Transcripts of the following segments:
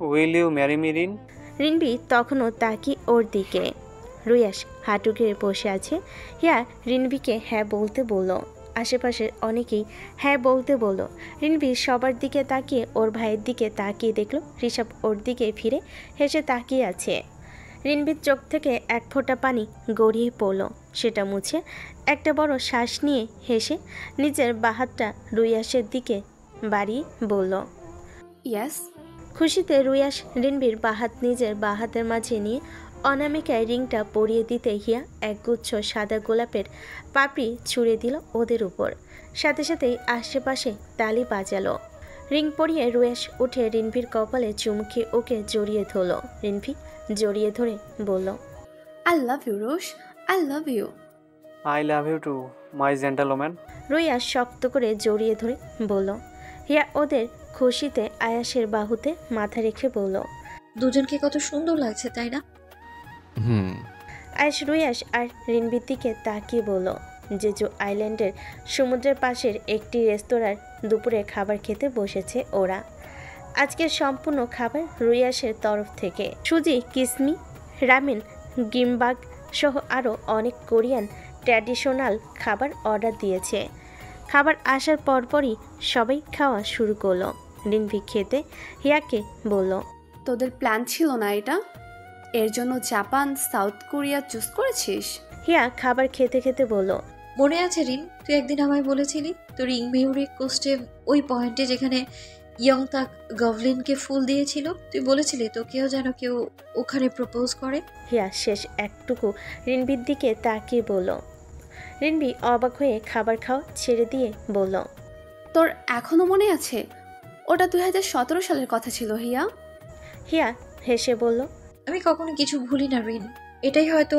Will you marry me Rin? Rinvi তখনও তাকিয়ে ওর দিকে। রুয়াস হাঁটু গেড়ে বসে আছে। হিয়া রিনবিকে হ্যাঁ বলতে বলল। আশেপাশের অনেকেই হ্যাঁ বলতে বলল। রিনবি সবার দিকে তাকিয়ে ওর ভাইয়ের দিকে তাকিয়ে দেখল ঋষভ ওর দিকে ফিরে হেসে তাকিয়ে আছে। রিনবির চোখ থেকে এক ফোঁটা পানি গড়িয়ে পড়ল। সেটা মুছে একটা বড় শ্বাস নিয়ে হেসে নিজের বাহাতটা রুয়াসের দিকে বাড়িয়ে বলল, ইয়েস। খুশিতে রুয়াস রিনবির বাহাত নিজের বাহাতের মাঝে নিয়ে অনামিকায় রিংটা পরিয়ে দিতে হিয়া একগুচ্ছ সাদা গোলাপের পাপড়ি ছুঁড়ে দিল ওদের উপর। সাথে সাথেই আশেপাশে তালি বাজালো। রিং পরিয়ে রুয়াস উঠে রিনভির কপালে চুমুকে ওকে জড়িয়ে ধরল। রিনভি জড়িয়ে ধরে বলল, I love you Rosh, I love you. I love you too my gentleman. রুয়াস শক্ত করে জড়িয়ে ধরে বলল। হিয়া ওদের খুশিতে আয়াসের বাহুতে মাথা রেখে বলল, দুজনকে কত সুন্দর লাগছে তাই না? আয়াস রুয়াস আর রিনবির দিকে তাকিয়ে বলল, জেজু আইল্যান্ডের সমুদ্রের পাশের একটি রেস্তোরাঁর দুপুরে খাবার খেতে বসেছে ওরা। আজকের সম্পূর্ণ খাবার রুয়াসের তরফ থেকে সুজি, কিসমি, রামেন, গিমবাগ সহ আরও অনেক কোরিয়ান ট্র্যাডিশনাল খাবার অর্ডার দিয়েছে। খাবার আসার পরপরই সবাই খাওয়া শুরু করলো। রিনভি খেতে হিয়াকে বলল, তোদের প্ল্যান ছিল না এটা? এর জন্য জাপান, সাউথ কোরিয়া চুজ করেছিস? হিয়া খাবার খেতে খেতে বলল, মনে আছে রিন, তুই একদিন আমায় বলেছিলি তোর ইংমেউরি কোস্টে ওই পয়েন্টে যেখানে ইয়ংতাক গভলিনকে ফুল দিয়েছিল, তুই বলেছিলি তোকেও যেন কেউ ওখানে প্রপোজ করে। হিয়া শেষ একটুকু রিনবির দিকে তাকিয়ে বলল। রিনবি অবাক হয়ে খাবার খাওয়া ছেড়ে দিয়ে বলল, তোর এখনো মনে আছে? ওটা 2017 সালের কথা ছিল হিয়া। হিয়া হেসে বলল, আমি কখনো কিছু ভুলি না রিন, এটাই হয়তো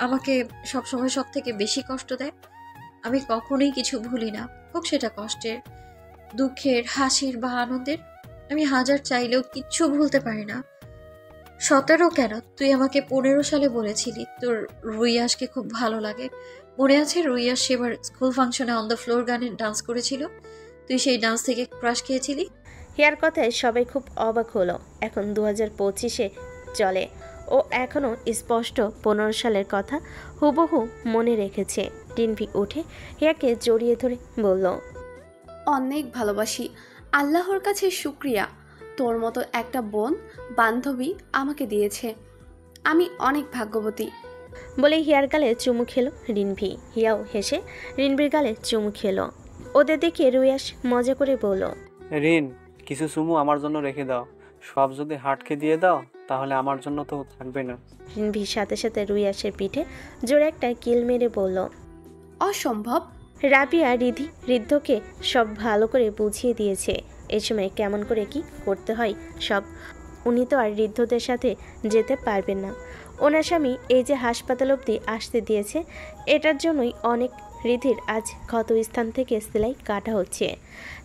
আমাকে সবসময় সব থেকে বেশি কষ্ট দেয়। আমি কখনোই কিছু ভুলি না, হোক সেটা কষ্টের, দুঃখের, হাসির বা আনন্দের। আমি হাজার চাইলেও কিচ্ছু ভুলতে পারি না। 17 কেন, তুই আমাকে 15 সালে বলেছিলি তোর রুইয়াসকে খুব ভালো লাগে। মনে আছে রুইয়াস সেবার স্কুল ফাংশনে অন দ্য ফ্লোর গানে ডান্স করেছিল, তুই সেই ডান্স থেকে ক্রাশ খেয়েছিলি। হিয়ার কথায় সবাই খুব অবাক হলো। এখন 2025-এ চলে। ও এখনও স্পষ্ট 15 সালের কথা হুবহু মনে রেখেছে। রিনভি উঠে হিয়াকে জড়িয়ে ধরে বলল, অনেক ভালোবাসি, আল্লাহর কাছে শুক্রিয়া তোর মতো একটা বোন বান্ধবী আমাকে দিয়েছে। আমি অনেক ভাগ্যবতী। বলে হিয়ার গালে চুমু খেলো রিনভি। হিয়াও হেসে রিনভির গালে চুমু খেলো। ওদের দেখে রুয়াস মজা করে বলল, রিন, কিছু চুমু আমার জন্য রেখে দাও। সব যদি হাটকে দিয়ে দাও তাহলে আমার জন্য তো থাকবে না। রিনভির সাথে সাথে রুয়াসের পিঠে জোরে একটা কিল মেরে বলল, অসম্ভব। রাবিয়া ঋদ্ধকে সব ভালো করে বুঝিয়ে দিয়েছে এই সময় কেমন করে কি করতে হয় সব। উনি তো আর ঋদ্ধদের সাথে যেতে পারবেন না। ওনার স্বামী এই যে হাসপাতাল অবধি আসতে দিয়েছে, এটার জন্যই অনেক রিধির আজ ক্ষত স্থান থেকে সেলাই কাটা হচ্ছে।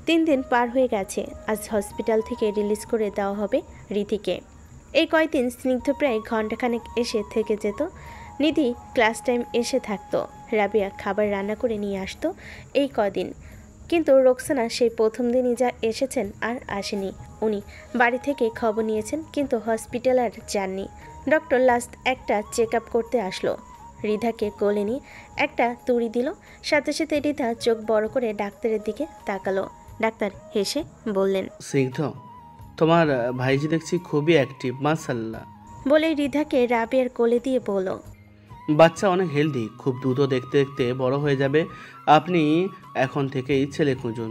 3 দিন পার হয়ে গেছে। আজ হসপিটাল থেকে রিলিজ করে দেওয়া হবে রিধিকে। এই কয়দিন স্নিগ্ধ প্রায় ঘণ্টাখানেক এসে থেকে যেত। নিধি ক্লাস টাইম এসে থাকতো। রাবিয়া খাবার রান্না করে নিয়ে আসতো এই কদিন। কিন্তু রোকসানা সেই প্রথম দিনই যা এসেছেন আর আসেনি। উনি বাড়ি থেকে খবর নিয়েছেন কিন্তু হসপিটাল আর যাননি। ডক্টর লাস্ট একটা চেক আপ করতে আসলো। রিধাকে কোলে নিয়ে একটা তুড়ি দিল। সাথে সাথে রিধা চোখ বড় করে ডাক্তারের দিকে তাকালো। ডাক্তার হেসে বললেন, স্নিগ্ধ, তোমার ভাইজি দেখছি খুবই অ্যাক্টিভ, মাশাআল্লাহ। বলে রিধাকে রাবিয়ার কোলে দিয়ে বলল, বাচ্চা অনেক হেলদি, খুব দ্রুত দেখতে দেখতে বড় হয়ে যাবে। আপনি এখন থেকেই ছেলে খুঁজুন।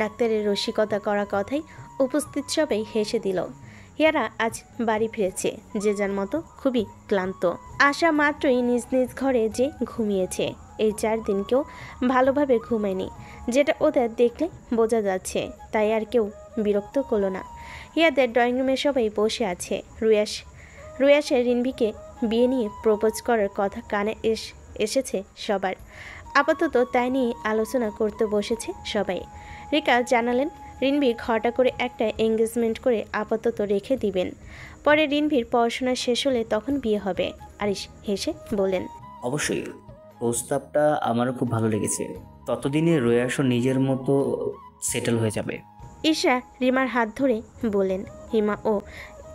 ডাক্তারের রসিকতা করা কথাই উপস্থিত সবাই হেসে দিল। হিয়ারা আজ বাড়ি ফিরেছে যে যার মতো খুবই ক্লান্ত। আসা মাত্রই নিজ নিজ ঘরে যে ঘুমিয়েছে। এই 4 দিন কেউ ভালোভাবে ঘুমায়নি, যেটা ওদের দেখলে বোঝা যাচ্ছে। তাই আর কেউ বিরক্ত করলো না। হিয়াদের ড্রয়িং রুমে সবাই বসে আছে। রুয়াসের রিনভিকে বিয়ে নিয়ে প্রপোজ করার কথা কানে এসেছে সবার। আপাতত তাই নিয়ে আলোচনা করতে বসেছে সবাই। রিকা জানালেন রিনভি ঘটা করে একটা এঙ্গেজমেন্ট করে আপাতত রেখে দিবেন। পরে রিনভির পড়াশোনা শেষ হলে তখন বিয়ে হবে। আরিশ হেসে বলেন, অবশ্যই, প্রস্তাবটা আমারও খুব ভালো লেগেছে। ততদিনে রয়াসও নিজের মতো সেটেল হয়ে যাবে। ঈশা রিমার হাত ধরে বলেন। হিমা ও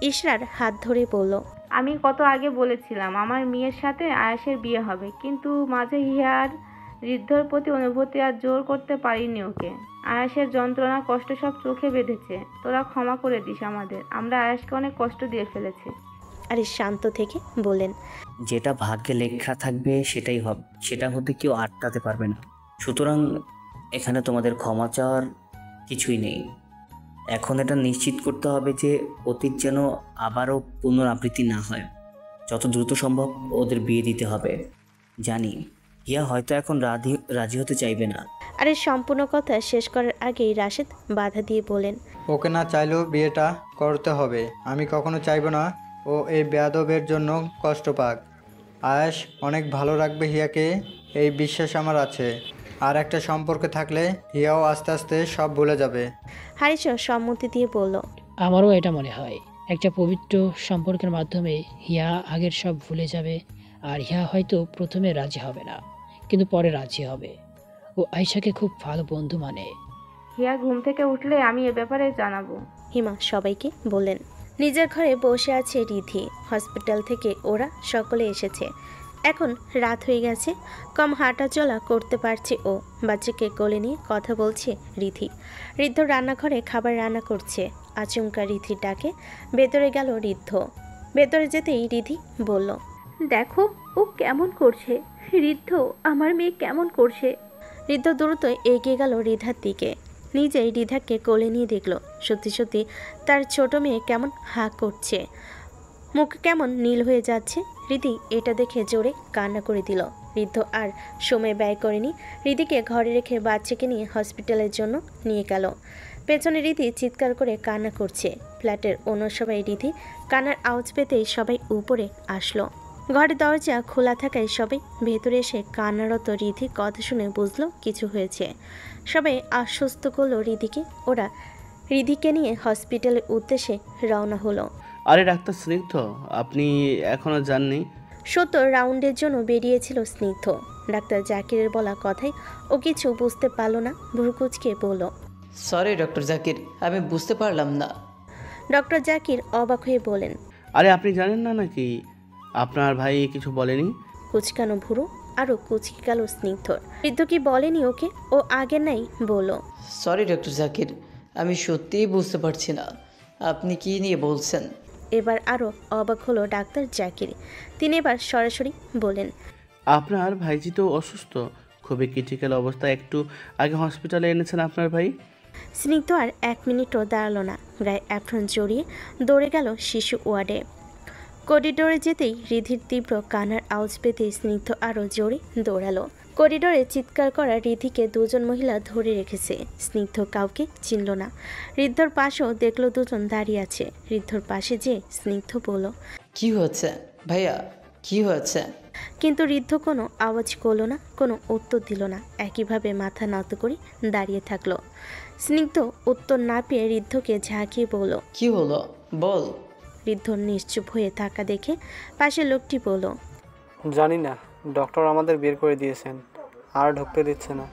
ইশরার হাত ধরে বলল, আমি কত আগে বলেছিলাম আমার মেয়ের সাথে আয়েশের বিয়ে হবে, কিন্তু মাঝে হিয়ার ঋদ্ধর প্রতি অনুভূতি আর জোর করতে পারিনি ওকে। আয়েশের যন্ত্রণা কষ্ট সব চোখে বেঁধেছে। তোরা ক্ষমা করে দিস আমাদের, আমরা আয়েশকে অনেক কষ্ট দিয়ে ফেলেছি। আরিশ শান্ত থেকে বললেন, যেটা ভাগ্যে লেখা থাকবে সেটাই হবে, সেটা হতে কেউ আটকাতে পারবে না। সুতরাং এখানে তোমাদের ক্ষমা চাওয়ার কিছুই নেই। এখন এটা নিশ্চিত করতে হবে যে অতীত যেন আবারও পুনরাবৃত্তি না হয়। যত দ্রুত সম্ভব ওদের বিয়ে দিতে হবে। জানি হিয়া হয়তো এখন রাজি হতে চাইবে না। আরিশ সম্পূর্ণ কথা শেষ করার আগেই রাশেদ বাধা দিয়ে বলেন, ওকে না চাইলেও বিয়েটা করতে হবে। আমি কখনো চাইবো না ও এই বেয়াদবের জন্য কষ্ট পাক। আয়েশ অনেক ভালো রাখবে হিয়াকে, এই বিশ্বাস আমার আছে। আর একটা সম্পর্কে থাকলে হিয়াও আস্তে আস্তে সব ভুলে যাবে। হারিশও সম্মতি দিয়ে বলল, আমারও এটা মনে হয়। একটা পবিত্র সম্পর্কের মাধ্যমে হিয়া আগের সব ভুলে যাবে। আর হিয়া হয়তো প্রথমে রাজি হবে না, কিন্তু পরে রাজি হবে। ও আয়শাকে খুব ভালো বন্ধু মানে। হিয়া ঘুম থেকে উঠলে আমি এ ব্যাপারে জানাবো। হিমা সবাইকে বললেন। নিজের ঘরে বসে আছে রিধি। হসপিটাল থেকে ওরা সকলে এসেছে। এখন রাত হয়ে গেছে, কম হাঁটা চলা করতে পারছে ও। বাচ্চাকে কোলে নিয়ে কথা বলছে রিধি। ঋদ্ধ রান্নাঘরে খাবার রান্না করছে। আচমকা রিধির ডাকে ভেতরে গেল ঋদ্ধ। ভেতরে যেতেই রিধি বলল, দেখো ও কেমন করছে, ঋদ্ধ আমার মেয়ে কেমন করছে। ঋদ্ধ দ্রুত এগিয়ে গেল রিধার দিকে। নিজেই রিধাকে কোলে নিয়ে দেখল সত্যি সত্যি তার ছোট মেয়ে কেমন হা করছে, মুখ কেমন নীল হয়ে যাচ্ছে। রিধি এটা দেখে জোরে কান্না করে দিল। ঋদ্ধ আর সময় ব্যয় করেনি, রিধিকে ঘরে রেখে বাচ্চাকে নিয়ে হসপিটালের জন্য নিয়ে গেল। পেছনে রিধি চিৎকার করে কান্না করছে। ফ্ল্যাটের অন্য সবাই রিধি কান্নার আওয়াজ পেতেই সবাই উপরে আসলো। ঘরের দরজা খোলা থাকায় সবাই ভেতরে এসে কান্নারত রিধি কথা শুনে বুঝলো কিছু হয়েছে। সবাই আশ্বস্ত করলো রিধিকে। ওরা রিধিকে নিয়ে হসপিটালের উদ্দেশ্যে রওনা হলো। আরে ডাক্তার স্নিগ্ধ, আপনি এখনো যাননি? 70 রাউন্ডের জন্য বেরিয়েছিল স্নিগ্ধ। ডাক্তার জাকিরের বলা কথায় ও কিছু বুঝতে পারল না, ভ্রুকুচকে বলল, সরি ডক্টর জাকির, আমি বুঝতে পারলাম না। ডক্টর জাকির অবাক হয়ে বলেন, আরে আপনি জানেন না নাকি আপনার ভাই কিছু বলেনি? কুচকানো ভুরু আরও কুচকে গেল স্নিগ্ধর। বৃদ্ধ কি বলেনি ওকে? ও আগে নাই বলো। সরি ডক্টর জাকির, আমি সত্যিই বুঝতে পারছি না আপনি কি নিয়ে বলছেন। এবার আরও অবাক হলো ডাক্তার জাকির। তিনি এবার সরাসরি বলেন, আপনার ভাইজি তো অসুস্থ, খুবই ক্রিটিক্যাল অবস্থায়। একটু আগে হসপিটালে এনেছেন আপনার ভাই। স্নিগ্ধ আর 1 মিনিটও দাঁড়ালো না, গায়ে অ্যাপ্রন জড়িয়ে দৌড়ে গেল শিশু ওয়ার্ডে। করিডোরে যেতেই রিধির তীব্র কান্নার আওয়াজ পেতে স্নিগ্ধ আরও জোরে দৌড়ালো। করিডোরে চিৎকার করা রিধিকে দুজন মহিলা ধরে রেখেছে। স্নিগ্ধ কাউকে চিনল না। ঋদ্ধর পাশেও দেখলো দুজন দাঁড়িয়ে আছে। ঋদ্ধর পাশে যে স্নিগ্ধ বলল, কি হয়েছে ভাইয়া, কি হয়েছে? কিন্তু ঋদ্ধ কোনো আওয়াজ করলো না, কোনো উত্তর দিল না। একইভাবে মাথা নত করে দাঁড়িয়ে থাকলো। স্নিগ্ধ উত্তর না পেয়ে ঋদ্ধকে ঝাঁকিয়ে বলল, কি হলো বল। ঋদ্ধ নিশ্চুপ হয়ে থাকা দেখে পাশে লোকটি বলল, জানি না, ডক্টর আমাদের বের করে দিয়েছেন, আর ঢুকতে দিচ্ছে না।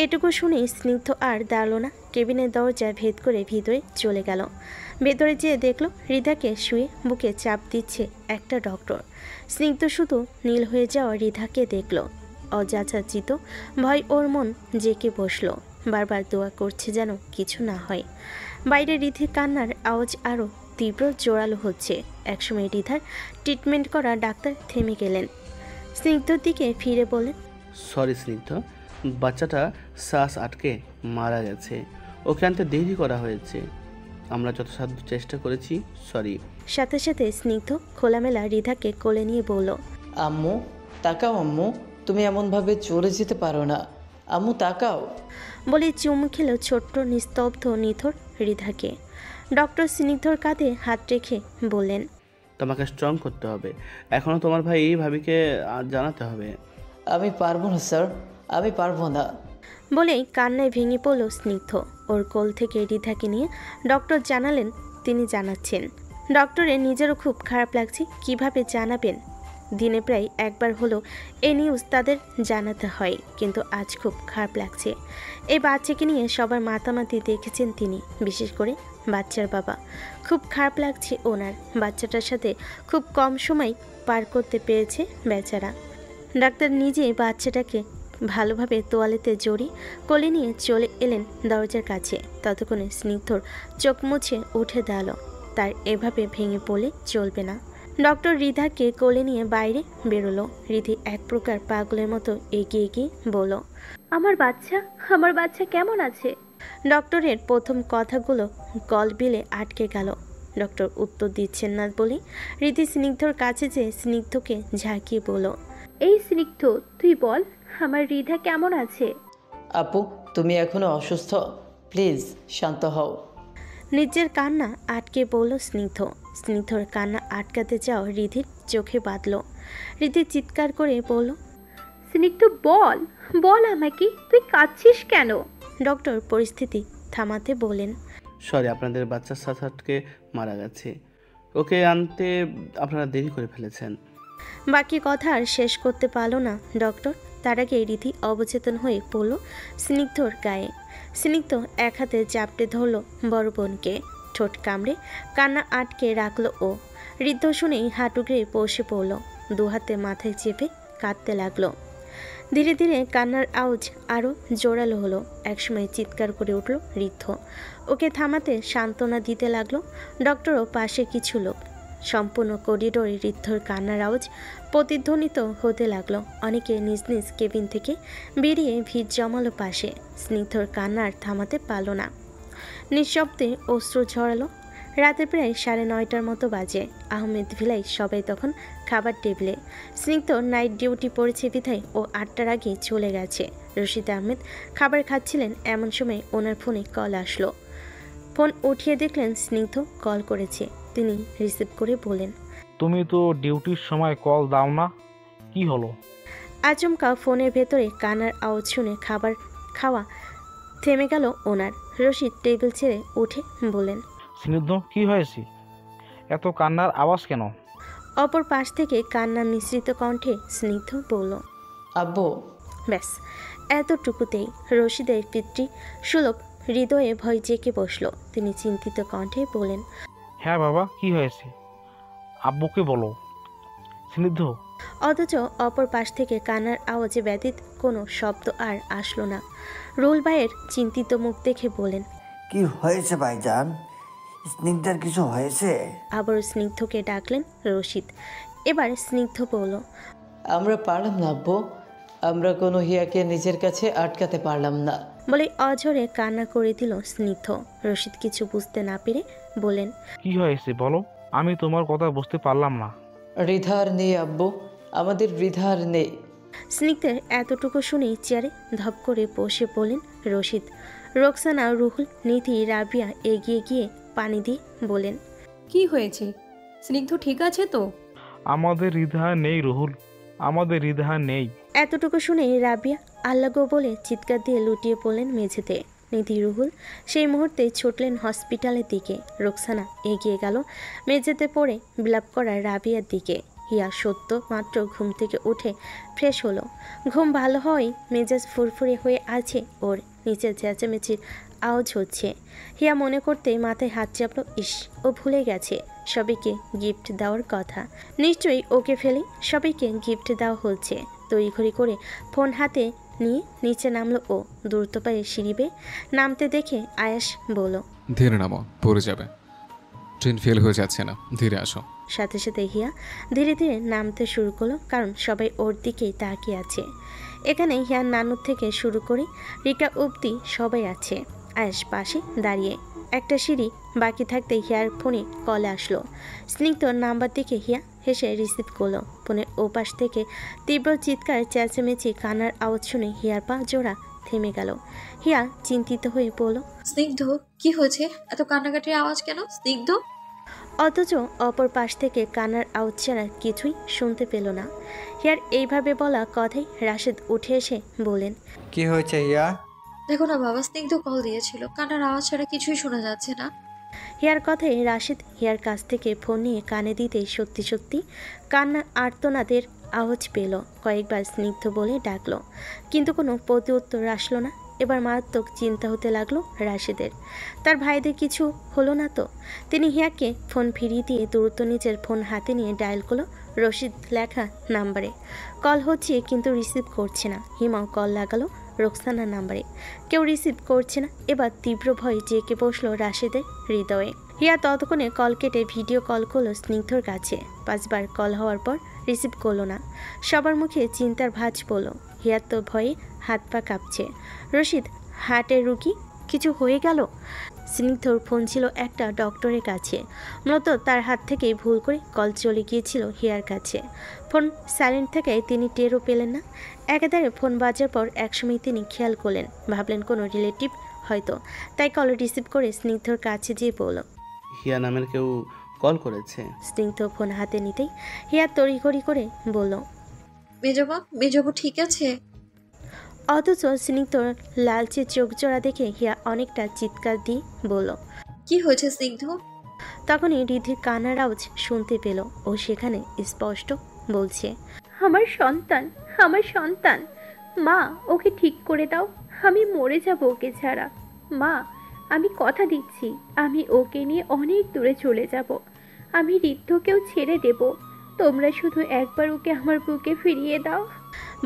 এটুকু শুনেই স্নিগ্ধ আর দাঁড়ালো না, কেবিনের দরজা ভেদ করে ভিতরে চলে গেল। ভেতরে যেয়ে দেখলো রিধাকে শুয়ে বুকে চাপ দিচ্ছে একটা ডক্টর। স্নিগ্ধ শুধু নীল হয়ে যাওয়া রিধাকে দেখলো। অযাচাচিত ভয় ওর মন জেঁকে বসলো। বারবার দোয়া করছে যেন কিছু না হয়। বাইরে রিধির কান্নার আওয়াজ আরও তীব্র জোরালো হচ্ছে। একসময় রিধার ট্রিটমেন্ট করা ডাক্তার থেমে গেলেন। স্নিগ্ধর দিকে ফিরে বলেন, সরি স্নিগ্ধ, বাচ্চাটা শ্বাস আটকে মারা গেছে, ওকে আনতে দেরি করা হয়েছে। আমরা যথাসাধ্য চেষ্টা করেছি, সরি। সাথে সাথে স্নিগ্ধ খোলামেলা রিধাকে কোলে নিয়ে বলল, আম্মু তাকাও, আম্মু তুমি এমনভাবে চলে যেতে পারো না, আম্মু তাকাও। বলে চুমু খেল ছোট্ট নিস্তব্ধ নিথর রিধাকে। ডক্টর স্নিগ্ধর কাঁধে হাত রেখে বললেন, তোমাকে স্ট্রং করতে হবে, এখনও তোমার ভাই ভাবিকে জানাতে হবে। আমি পারবো না স্যার, আমি পারবো না। বলেই কান্নায় ভেঙে পড়ল স্নিগ্ধ। ওর কোল থেকে রিধাকে নিয়ে ডক্টর জানালেন তিনি জানাচ্ছেন। ডক্টরের নিজেরও খুব খারাপ লাগছে, কিভাবে জানাবেন। দিনে প্রায় একবার হলো এই নিউজ তাদের জানাতে হয়, কিন্তু আজ খুব খারাপ লাগছে। এই বাচ্চাকে নিয়ে সবার মাতামাতি দেখেছেন তিনি, বিশেষ করে বাচ্চার বাবা। খুব খারাপ লাগছে ওনার। বাচ্চাটার সাথে খুব কম সময় পার করতে পেরেছে বেচারা। ডাক্তার নিজেই বাচ্চাটাকে ভালোভাবে তোয়ালেতে জড়িয়ে কোলে নিয়ে চলে এলেন দরজার কাছে। ততক্ষণে স্নিগ্ধর চোখ মুছে উঠে দাঁড়ালো। তার এভাবে ভেঙে পড়লে চলবে না। ডক্টর রিধাকে কোলে নিয়ে বাইরে বেরোলো। রিধি এক প্রকার পাগলের মতো এগিয়ে গিয়ে বলল, আমার বাচ্চা কেমন আছে? ডক্টরের প্রথম কথাগুলো গলবিলে আটকে গেল। ডক্টর উত্তর দিচ্ছেন না বলে রিধি স্নিগ্ধর কাছে যেয়ে স্নিগ্ধকে ঝাঁকিয়ে বলল, এই স্নিগ্ধ, তুই বল আমার রিধা কেমন আছে? আপু, তুমি এখনো অসুস্থ? প্লিজ শান্ত হও। নিজের কান্না আটকে বলল স্নিগ্ধ। স্নিগ্ধর কান্না আটকাতে যাও রিধির চোখে বাঁধল। রিধি চিৎকার করে বলল, স্নিগ্ধ বল আমাকে, তুই কাঁদছিস কেন? ডক্টর পরিস্থিতি থামাতে বলেন, সরি, আপনাদের বাচ্চার সাথে মারা গেছে। ওকে আনতে আপনারা দেরি করে ফেলেছেন। বাকি কথা আর শেষ করতে পারল না ডক্টর। তার আগে রিধি অবচেতন হয়ে পড়ল স্নিগ্ধর গায়ে। স্নিগ্ধ এক হাতে চাপটে ধরল বড় বোনকে। ঠোঁট কামড়ে কান্না আটকে রাখলো ও। ঋদ্ধ শুনেই হাঁটুগড়ে বসে পড়ল। দু হাতে মাথায় চেপে কাঁদতে লাগলো। ধীরে ধীরে কান্নার আওয়াজ আরও জোরালো হলো। একসময় চিৎকার করে উঠল ঋদ্ধ। ওকে থামাতে সান্ত্বনা দিতে লাগলো ডক্টরও পাশে কিছু লোক। সম্পূর্ণ করিডোরে ঋদ্ধর কান্নার আওয়াজ প্রতিধ্বনিত হতে লাগলো। অনেকে নিজ নিজ কেবিন থেকে বেরিয়ে ভিড় জমালো পাশে। স্নিগ্ধর কান্নার থামাতে পারল না। নিঃশব্দে অশ্রু ঝরালো। রাতে প্রায় 9:30টার মতো বাজে। আহমেদ ভিলাই সবাই তখন খাবার টেবিলে। স্নিগ্ধ নাইট ডিউটি পড়েছে বিধায় ও 8টার আগে চলে গেছে। রশিদ আহমেদ খাবার খাচ্ছিলেন, এমন সময় ওনার ফোনে কল আসলো। ফোন উঠিয়ে দেখলেন স্নিগ্ধ কল করেছে। তিনি রিসিভ করে বলেন, তুমি তো ডিউটির সময় কল দাও না, কি হলো? আচমকা ফোনের ভেতরে কান্নার আওয়াজ শুনে খাবার খাওয়া থেমে গেল ওনার। রশিদ টেবিল ছেড়ে উঠে বলেন, স্নিগ্ধ, কি হয়েছে? এত কান্নার আওয়াজ কেন? অপর পাশ থেকে কান্না মিশ্রিত কণ্ঠে স্নিগ্ধ বলল, আব্বু। ব্যাস এতটুকুতেই রশিদের পিতৃ সুলভ হৃদয়ে ভয় জেঁকে বসল। তিনি চিন্তিত কণ্ঠে বলেন, হ্যাঁ বাবা, কি হয়েছে? আব্বুকে বলো। স্নিগ্ধ। অথচ অপর পাশ থেকে কান্নার আওয়াজে ব্যতীত কোনো শব্দ আর আসলো না। রুল ভাইয়ের চিন্তিত মুখ দেখে বলেন, কি হয়েছে ভাইজান? স্নিগ্ধার কিছু হয়েছে? আবার স্নিগ্ধকে ডাকলেন রশিদ। এবার স্নিগ্ধ বলল, আমরা পারলাম না আব্বু, আমরা কোনো হিয়াকে নিজের কাছে আটকাতে পারলাম না বলে অঝরে কান্না করে দিল স্নিগ্ধ। রশিদ কিছু বুঝতে না পেরে বলেন, কি হয়েছে বলো, আমি তোমার কথা বুঝতে পারলাম না। রিধার নেই আব্বু, আমাদের রিধার নেই। স্নিগ্ধের এতটুকু শুনেই চেয়ারে ধপ করে বসে পড়লেন রশিদ। রোকসানা, রুহুল, নিধি, রাবিয়া এগিয়ে গিয়ে পানি দিয়ে বলেন, কি হয়েছে? স্নিগ্ধ ঠিক আছে তো? আমাদের রিধা নেই রুহুল, আমাদের রিধা নেই। এতটুকু শুনে রাবিয়া আল্লাহ গো বলে চিৎকার দিয়ে লুটিয়ে পড়লেন মেঝেতে। নিধি, রুহুল সেই মুহূর্তে ছুটলেন হসপিটালের দিকে। রোকসানা এগিয়ে গেল মেঝেতে পড়ে বিলাপ করা রাবিয়ার দিকে। হিয়া সদ্য মাত্র ঘুম থেকে উঠে ফ্রেশ হলো। ঘুম ভালো হওয়ায় মেজাজ ফুরফুরে হয়ে আছে ওর। নিচে চেঁচামেচির আওয়াজ হচ্ছে। হিয়া মনে করতে মাথায় হাত চাপলো, ইস, ও ভুলে গেছে সবাইকে গিফট দেওয়ার কথা। নিশ্চয়ই ওকে ফেলে সবাইকে গিফট দেওয়া হচ্ছে। তড়িঘড়ি করে ফোন হাতে নিয়ে নিচে নামলো ও। দ্রুত পায়ে সিঁড়ি বেয়ে নামতে দেখে আয়াস বলল, ধীরে নামো, পড়ে যাবে, ট্রেন ফেল হয়ে যাচ্ছে না, ধীরে আসো। সাথে সাথে হিয়া ধীরে ধীরে নামতে শুরু করলো, কারণ সবাই ওর দিকেই তাকিয়ে আছে। এখানে হিয়ার নানুর থেকে শুরু করে রিকা অবধি সবাই আছে। আয়াস পাশে দাঁড়িয়ে। একটা সিঁড়ি বাকি থাকতে হিয়ার ফোনে কল আসলো। স্নিগ্ধর নাম্বার দেখে হিয়া হেসে রিসিভ করলো। ফোনের ওপাশ থেকে তীব্র চিৎকার, চেঁচামেচি, কান্নার আওয়াজ শুনে হিয়ার পা জোড়া থেমে গেল। হিয়া চিন্তিত হয়ে পড়ল, স্নিগ্ধ, কি হয়েছে? এত কান্নাকাটির আওয়াজ কেন স্নিগ্ধ? অথচ অপর পাশ থেকে কান্নার আওয়াজ ছাড়া কিছুই শুনতে পেল না। হিয়ার এইভাবে বলা কথাই রাশেদ উঠে এসে বলেন, কি হয়েছে হিয়া? দেখো না বাবা, স্নিগ্ধ কল দিয়েছিল, কান্নার আওয়াজ ছাড়া কিছুই শোনা যাচ্ছে না। হিয়ার কথায় রাশেদ হিয়ার কাছ থেকে ফোন নিয়ে কানে দিতেই সত্যি সত্যি কান্না আর্তনাদের আওয়াজ পেল। কয়েকবার স্নিগ্ধ বলে ডাকলো, কিন্তু কোনো প্রতি উত্তর আসলো না। এবার মারাত্মক চিন্তা হতে লাগলো রাশেদের। তার ভাইদের কিছু হলো না তো? তিনি হিয়াকে ফোন ফিরিয়ে দিয়ে দ্রুত নিজের ফোন হাতে নিয়ে ডায়াল করলো রশিদ লেখা নাম্বারে। কল হচ্ছে কিন্তু রিসিভ করছে না। হিমাও কল লাগালো রোকসানার নাম্বারে, কেউ রিসিভ করছে না। এবার তীব্র ভয়ে জেঁকে বসলো রাশেদের হৃদয়ে। হিয়া ততক্ষণে কল কেটে ভিডিও কল করলো স্নিগ্ধর কাছে। 5 বার কল হওয়ার পর রিসিভ করলো না। সবার মুখে চিন্তার ভাঁজ পড়লো। হিয়ার তো ভয়ে হাত পা কাঁপছে। রশিদ হার্টের রুগী, কিছু হয়ে গেল? স্নিগ্ধর ফোন ছিল একটা ডক্টরের কাছে। মূলত তার হাত থেকেই ভুল করে কল চলে গিয়েছিল হিয়ার কাছে। ফোন সাইলেন্ট থেকে তিনি টেরও পেলেন না। একেবারে ফোন বাজার পর একসময় তিনি খেয়াল করলেন, ভাবলেন কোনো রিলেটিভ হয়তো, তাই কল রিসিভ করে স্নিগ্ধর কাছে যেয়ে বলল, হিয়া নামের কেউ কল করেছে। স্নিগ্ধ ফোন হাতে নিতেই হিয়া তড়িঘড়ি করে বলল, মেজবাবু ঠিক আছে? অথচ স্নিগ্ধর লালচে চোখ জোড়া দেখে হিয়া অনেকটা চিৎকার দিয়ে বলল, কি হয়েছে স্নিগ্ধ? তখনই রিধির কান্নার আওয়াজ শুনতে পেল। ও সেখানে স্পষ্ট বলছে, আমার সন্তান, আমার সন্তান, মা ওকে ঠিক করে দাও, আমি মরে যাব ওকে ছাড়া। মা আমি কথা দিচ্ছি, আমি ওকে নিয়ে অনেক দূরে চলে যাব, আমি ঋদ্ধকেও ছেড়ে দেব, তোমরা শুধু একবার ওকে আমার বুকে ফিরিয়ে দাও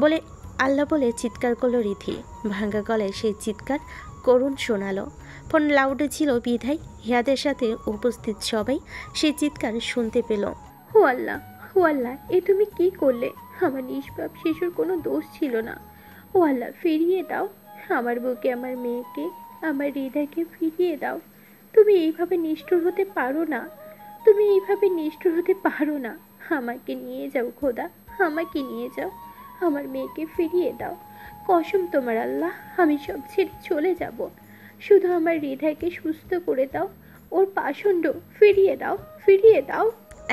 বলে আল্লাহ বলে চিৎকার করলো রিধি। ভাঙ্গা গলায় সেই চিৎকার করুণ শোনালো। ফোন লাউডে ছিল বিধায় হিয়াদের সাথে উপস্থিত সবাই সেই চিৎকার শুনতে পেল। হো আল্লাহ, ও আল্লাহ, এ তুমি কি করলে? আমার নিষ্পাপ শিশুর কোনো দোষ ছিল না। ও আল্লাহ, ফিরিয়ে দাও আমার বুকে আমার মেয়েকে, আমার হৃদয়কে ফিরিয়ে দাও। তুমি এইভাবে নিষ্ঠুর হতে পারো না, তুমি এইভাবে নিষ্ঠুর হতে পারো না। আমাকে নিয়ে যাও খোদা, আমাকে নিয়ে যাও, আমার মেয়েকে ফিরিয়ে দাও। কসম তোমার আল্লাহ, আমি সব ছেড়ে চলে যাব, শুধু আমার হৃদয়কে সুস্থ করে দাও, ওর পাষণ্ড ফিরিয়ে দাও, ফিরিয়ে দাও।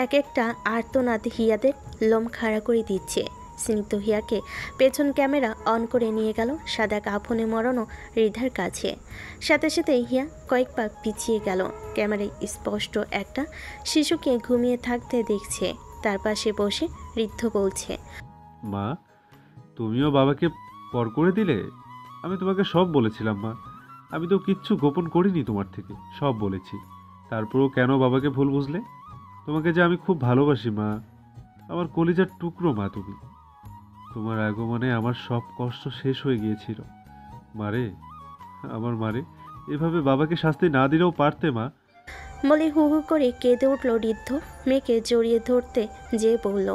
এক একটা আর্তনাদ হিয়াদের লোম খাড়া করে দিচ্ছে। স্নিগ্ধ হিয়াকে পেছন ক্যামেরা অন করে নিয়ে গেল সাদা কাফনে মরানো হৃদার কাছে। সাথে সাথে হিয়া কয়েক পা পিছিয়ে গেল। ক্যামেরায় স্পষ্ট একটা শিশুকে ঘুমিয়ে থাকতে দেখছে। তার পাশে বসে ঋদ্ধ বলছে, মা তুমিও বাবাকে পর করে দিলে? আমি তোমাকে সব বলেছিলাম মা, আমি তো কিচ্ছু গোপন করিনি তোমার থেকে, সব বলেছি। তারপরেও কেন বাবাকে ভুল বুঝলে? তোমাকে যে আমি খুব ভালোবাসি মা, আমার কলিজার টুকরো মা তুমি। তোমার আগমনে আমার সব কষ্ট শেষ হয়ে গিয়েছিল মারে, আমার মারে। এভাবে বাবাকে শাস্তি না দিলেও পারতে মা। বলে হু হু করে কেঁদে উঠল ঋদ্ধ। মেয়েকে জড়িয়ে ধরতে যেয়ে বলল,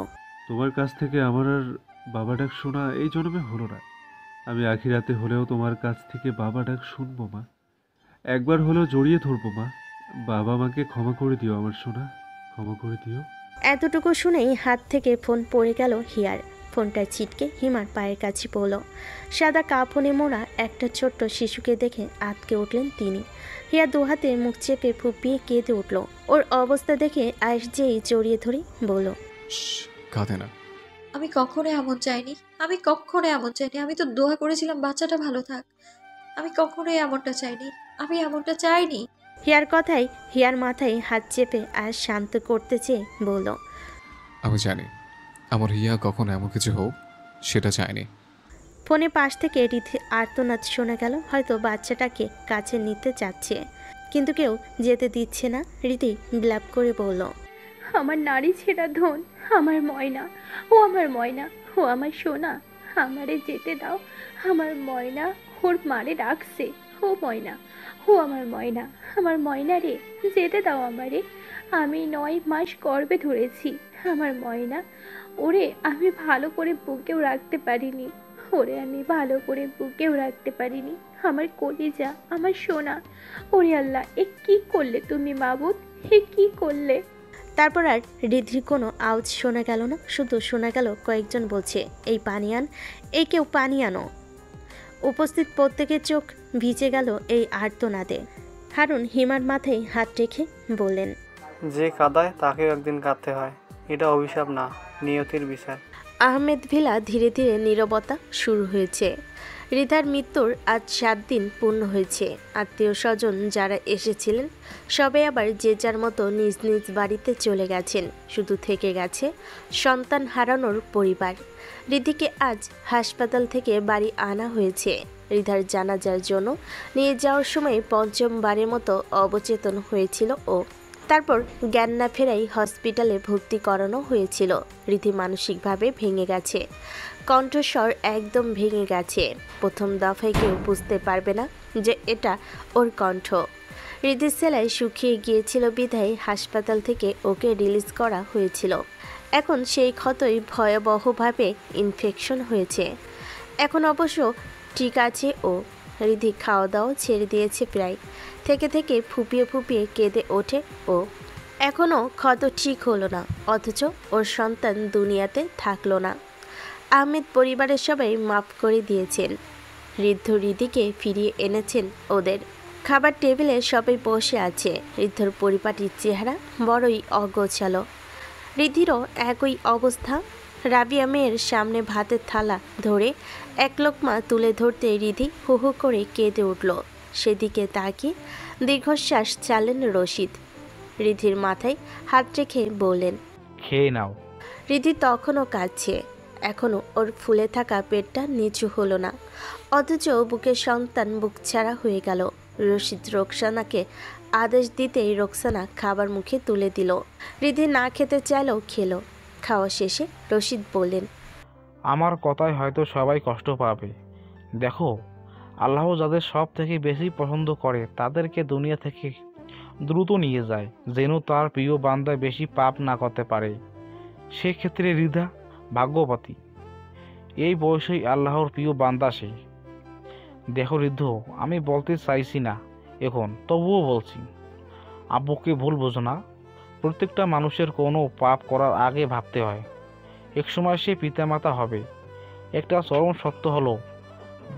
তোমার কাছ থেকে আমার আর বাবা ডাক শোনা এই জন্মে হলো না, আমি আখিরাতে হলেও তোমার কাছ থেকে বাবা ডাক শুনবো মা, একবার হলেও জড়িয়ে ধরবো মা। বাবা মাকে ক্ষমা করে দিও আমার সোনা, ক্ষমা করে দিও। এতটুকু শুনেই হাত থেকে ফোন পড়ে গেল হিয়ার। ফোনটা ছিটকে হিমার পায়ের কাছে পড়ল। সাদা কাফনে মোড়া একটা ছোট্ট শিশুকে দেখে আটকে উঠলেন তিনি। হিয়া দুহাতে মুখ চেপে ফুপিয়ে কেঁদে উঠল। ওর অবস্থা দেখে আয়েশ যেই জড়িয়ে ধরে বলল, কাঁদে না। আমি কখনো এমন চাইনি, আমি তো দোয়া করেছিলাম বাচ্চাটা ভালো থাক। আমি কখনোই এমনটা চাইনি, আমি এমনটা চাইনি। হিয়ার কথায় হিয়ার মাথায় হাত চেপে আয়েশ শান্ত করতে চেয়ে বলল, আমি জানি আমার হিয়া কখনো এমন কিছু হোক সেটা চাইনি। ফোনে পাশ থেকে রীতি আর্তনাদ শোনা গেল। হয়তো বাচ্চাটাকে কাছে নিতে চাচ্ছে, কিন্তু কেউ যেতে দিচ্ছে না। রীতি বিলাপ করে বলল, আমার নারী ছেঁড়া ধন, আমার ময়না, ও আমার ময়না, ও আমার সোনা, আমারে যেতে দাও। আমার ময়না ওর মারে ডাকছে, ও ময়না, ও আমার ময়না, আমার ময়না রে, যেতে দাও আমারে। আমি 9 মাস গর্ভে ধরেছি আমার ময়না, ওরে আমি ভালো করে বুকেও রাখতে পারিনি, ওরে আমি ভালো করে বুকেও রাখতে পারিনি, আমার কলিজা, আমার সোনা। ওরে আল্লাহ, এ কি করলে তুমি মাবুদ, এ কি করলে? তারপর আর রিধির কোনো আওয়াজ শোনা গেল না। শুধু শোনা গেল কয়েকজন বলছে, এই পানি আন, এই কেউ পানি আনো। উপস্থিত প্রত্যেকের চোখ ভিজে গেল এই আর্তনাদে। হারুন হিমার মাথায় হাত রেখে বললেন, যে কাঁদায় তাকেও একদিন কাঁদতে হয়, এটা অভিশাপ না, নিয়তির বিচার। আহমেদ ভিলা ধীরে ধীরে নীরবতা শুরু হয়েছে। রিধার মৃত্যুর আজ 7 দিন পূর্ণ হয়েছে। আত্মীয় স্বজন যারা এসেছিলেন সবাই আবার যে যার মতো নিজ নিজ বাড়িতে চলে গেছেন। শুধু থেকে গেছে সন্তান হারানোর পরিবার। রিধিকে আজ হাসপাতাল থেকে বাড়ি আনা হয়েছে। রিধার জানাজার জন্য নিয়ে যাওয়ার সময় পঞ্চমবারের মতো অবচেতন হয়েছিল ও তারপর জ্ঞান না ফেরাই হসপিটালে ভর্তি করানো হয়েছিল। রিধি মানসিকভাবে ভেঙে গেছে, কণ্ঠস্বর একদম ভেঙে গেছে। প্রথম দফায় কেউ বুঝতে পারবে না যে এটা ওর কণ্ঠ। রিধির সেলাই শুকিয়ে গিয়েছিল বিধায় হাসপাতাল থেকে ওকে রিলিজ করা হয়েছিল। এখন সেই ক্ষতই ভয়াবহভাবে ইনফেকশন হয়েছে। এখন অবশ্য ঠিক আছে ও। রিধি খাওয়া দাওয়া ছেড়ে দিয়েছে প্রায়। থেকে থেকে ফুপিয়ে ফুপিয়ে কেঁদে ওঠে ও। এখনও ক্ষত ঠিক হলো না, অথচ ওর সন্তান দুনিয়াতে থাকলো না। আহমেদ পরিবারের সবাই মাফ করে দিয়েছেন। ঋদ্ধ রিধিকে ফিরিয়ে এনেছেন ওদের। খাবার টেবিলে সবাই বসে আছে। ঋদ্ধর পরিপাটির চেহারা বড়ই অগোছালো। রিধিরও একই অবস্থা। রাবিয়া মেয়ের সামনে ভাতের থালা ধরে এক লোকমা তুলে ধরতে রিধি হু হু করে কেঁদে উঠল। সেদিকে তাকিয়ে দীর্ঘশ্বাস চালেন রশিদ। রিধির মাথায় হাত রেখে বললেন, খেয়ে নাও। রিধি তখনও কাঁদছে। এখনও ওর ফুলে থাকা পেটটা নিচু হলো না, অথচ বুকের সন্তান বুকছাড়া হয়ে গেল। রশিদ রোকসানাকে আদেশ দিতেই রোকসানা খাবার মুখে তুলে দিল। রিধি না খেতে চাইলেও খেলো। খাওয়া শেষে রশিদ বললেন, আমার কথায় হয়তো সবাই কষ্ট পাবে। দেখো, আল্লাহ যাদের সব থেকে বেশি পছন্দ করে তাদেরকে দুনিয়া থেকে দ্রুত নিয়ে যায়, যেন তার প্রিয় বান্দায় বেশি পাপ না করতে পারে। সেক্ষেত্রে রিধা ভাগ্যবতী। এই বয়সেই আল্লাহর প্রিয় বান্দা সে। দেখো ঋদ্ধ, আমি বলতে চাইছি না এখন, তবুও বলছি, আব্বুকে ভুল বোঝো না। প্রত্যেকটা মানুষের কোনো পাপ করার আগে ভাবতে হয় একসময় সে পিতামাতা হবে। একটা চরম সত্য হলো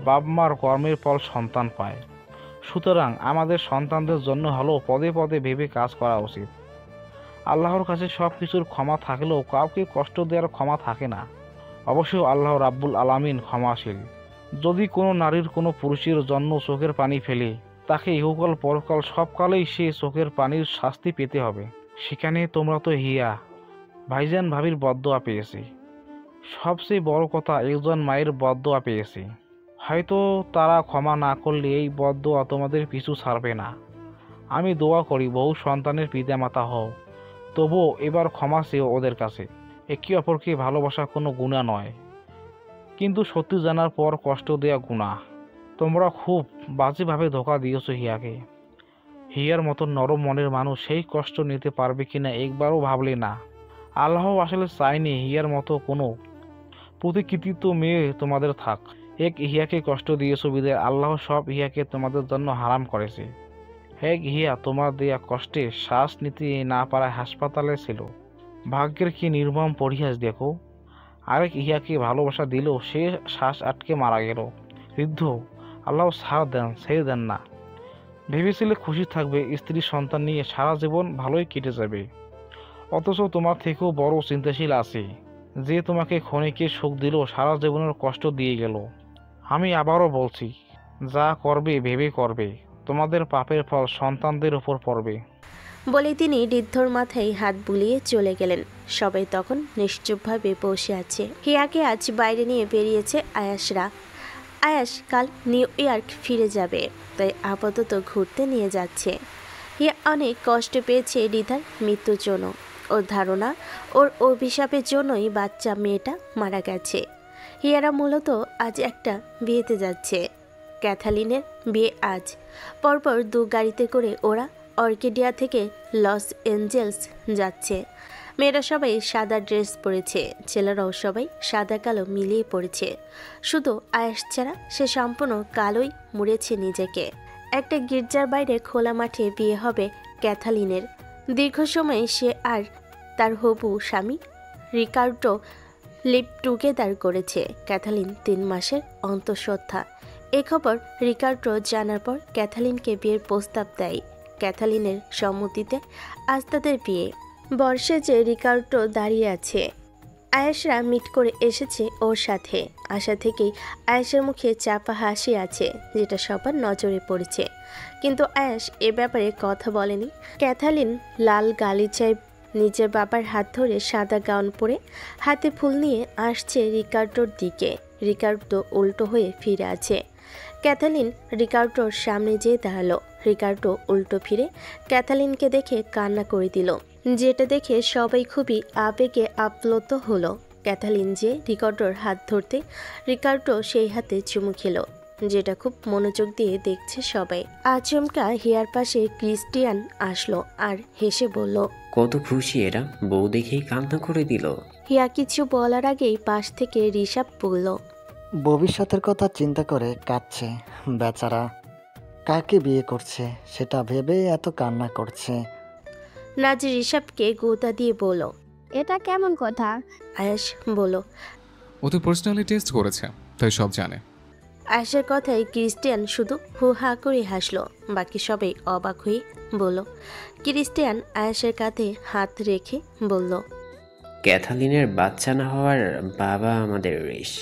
বাপ মার কর্মের ফল সন্তান পায়। সুতরাং আমাদের সন্তানদের জন্য হলেও পদে পদে ভেবে কাজ করা উচিত। আল্লাহর কাছে সব কিছুর ক্ষমা থাকলেও কাউকে কষ্ট দেওয়ার ক্ষমা থাকে না। অবশ্য আল্লাহ রাব্বুল আলামিন ক্ষমাশীল। যদি কোনো নারীর কোনো পুরুষের জন্য চোখের পানি ফেলে, তাকে ইহকাল পরকাল সবকালেই সে চোখের পানির শাস্তি পেতে হবে। সেখানে তোমরা তো হিয়া ভাইজান ভাবির বদদোয়া পেয়েছে। সবচেয়ে বড় কথা, একজন মায়ের বদদোয়া পেয়েছে। হয়তো তারা ক্ষমা না করলে এই বদদোয়া তোমাদের পিছু ছাড়বে না। আমি দোয়া করি বহু সন্তানের পিতামাতা হও, তবুও এবার ক্ষমা চেয়েও ওদের কাছে। একে অপরকে ভালোবাসা কোনো গুনাহ নয়, কিন্তু সত্যি জানার পর কষ্ট দেওয়া গুনাহ। তোমরা খুব বাজেভাবে ধোঁকা দিয়েছো হিয়াকে। হিয়ার মতো নরম মনের মানুষ সেই কষ্ট নিতে পারবে কিনা একবারও ভাবলে না। আল্লাহ আসলে চায়নি হিয়ার মতো কোনো প্রতিকৃতিত্ব মেয়ে তোমাদের থাক। এক হিয়াকে কষ্ট দিয়েছো বিদায় আল্লাহ সব হিয়াকে তোমাদের জন্য হারাম করেছে। এক হিয়া তোমার দেয়া কষ্টে শ্বাস নিতে না পারায় হাসপাতালে ছিল। ভাগ্যের কি নির্মম পরিহাস দেখো। আরেক হিয়াকে ভালোবাসা দিলেও সে শ্বাস আটকে মারা গেল। ঋদ্ধ, আল্লাহ ছাড় দেন, ছেড়ে দেন না। ভেবেছিলে খুশি থাকবে, স্ত্রী সন্তান নিয়ে সারা জীবন ভালোই কেটে যাবে। অথচ তোমার থেকেও বড় চিন্তাশীল আছে, যে তোমাকে ক্ষণিকে সুখ দিল সারা জীবনের কষ্ট দিয়ে গেল। আমি আবারও বলছি, যা করবে ভেবে করবে, তোমাদের পাপের ফল সন্তানদের উপর পড়বে। বলে তিনি ঋদ্ধর মাথায় হাত বুলিয়ে চলে গেলেন। সবাই তখন নিশ্চুপভাবে বসে আছে। হিয়াকে আজ বাইরে নিয়ে বেরিয়েছে আয়াসরা। আয়াস কাল নিউ ইয়র্ক ফিরে যাবে, তাই আপাতত ঘুরতে নিয়ে যাচ্ছে। হিয়া অনেক কষ্ট পেয়েছে রিধার মৃত্যুর জন্য। ওর ধারণা ওর অভিশাপের জন্যই বাচ্চা মেয়েটা মারা গেছে। হিয়ারা মূলত আজ একটা বিয়েতে যাচ্ছে। ক্যাথালিনের বিয়ে আজ। পরপর 2 গাড়িতে করে ওরা অর্কিডিয়া থেকে লস এঞ্জেলস যাচ্ছে। মেয়েরা সবাই সাদা ড্রেস পরেছে, ছেলেরাও সবাই সাদা কালো মিলিয়ে পড়েছে। শুধু আয়াস ছাড়া সে সম্পূর্ণ কালোই মুড়েছে নিজেকে। একটা গির্জার বাইরে খোলা মাঠে বিয়ে হবে ক্যাথালিনের। দীর্ঘ সময় সে আর তার হবু স্বামী রিকার্ডো লিভ টুগেদার করেছে। ক্যাথালিন 3 মাসের অন্তঃসত্ত্বা। এ খবর রিকার্ডো জানার পর ক্যাথালিনকে বিয়ের প্রস্তাব দেয়। ক্যাথালিনের সম্মতিতে আজ তাদের বিয়ে। বর্ষে যে রিকার্ডো দাঁড়িয়ে আছে, আয়েশরা মিট করে এসেছে ওর সাথে। আশা থেকেই আয়েশের মুখে চাপা হাসি আছে, যেটা সবার নজরে পড়েছে। কিন্তু আয়েশ এ ব্যাপারে কথা বলেনি। ক্যাথালিন লাল গালিচায় নিজের বাবার হাত ধরে সাদা গাউন পরে হাতে ফুল নিয়ে আসছে রিকার্ডোর দিকে। রিকার্ডো উল্টো হয়ে ফিরে আছে। ক্যাথালিন রিকার্ডোর সামনে যেয়ে দাঁড়ালো। রিকার্ডো উল্টো ফিরে ক্যাথালিনকে দেখে কান্না করে দিল, যেটা দেখে সবাই খুবই আবেগে আপ্লুত হলো। ক্যাথালিন যে রিকার্ডোর হাত ধরতে রিকার্ডো সেই হাতে চুমু খেলো, যেটা খুব মনোযোগ দিয়ে দেখছে সবাই। আচমকা হিয়ার পাশে ক্রিস্টিয়ান আসলো আর হেসে বলল, কত খুশি এরা, বউ দেখেই কান্না করে দিল। হিয়া কিছু বলার আগেই পাশ থেকে ঋষাব বলল, ভবিষ্যতের কথা চিন্তা করে কাঁদছে বেচারা। কাকে বিয়ে করছে সেটা ভেবে এত কান্না করছে। নাজ ঋষাবকে গোতা দিয়ে বলল, এটা কেমন কথা? আয়াস বলল, ও তো পার্সোনালি টেস্ট করেছে, তাই সব জানে। আয়েশের কথায় ক্রিস্টিয়ান শুধু হু হা করে হাসলো। বাকি সবাই অবাক হয়ে বলল। ক্রিস্টিয়ান আয়েশের কাঁধে হাত রেখে বলল, ক্যাথালিনের বাচ্চা না হওয়ার বাবা আমাদের রেশ।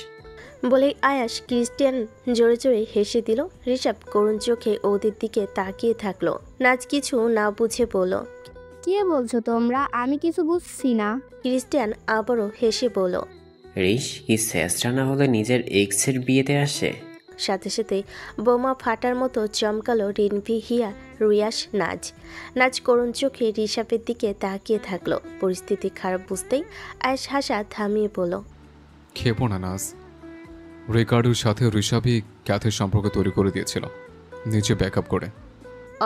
বলেই আয়াস ক্রিস্টিয়ান জোরে জোরে হেসে দিল। ঋষাব করুণ চোখে ওদের দিকে তাকিয়ে থাকলো। নাচ কিছু না বুঝে বলল, কি বলছো তোমরা? আমি কিছু বুঝছি না। ক্রিস্টিয়ান আবারও হেসে বলল, রিশ কি শেষরা না হলে নিজের এক্সের বিয়েতে আসে? সাথে সাথে বোমা ফাটার মতো চমকালো রিনভি, হিয়া, রিয়াস, নাজ। নাজ করুণ চোখে ঋষাবের দিকে তাকিয়ে থাকলো। পরিস্থিতি খারাপ বুঝতেই আয়েশ হাসা থামিয়ে বলল, খেপো না নাজ, রিকার্ডোর সাথে ঋষাবই ক্যাথের সম্পর্ক তৈরি করে দিয়েছিল নিজে ব্যাকআপ করে।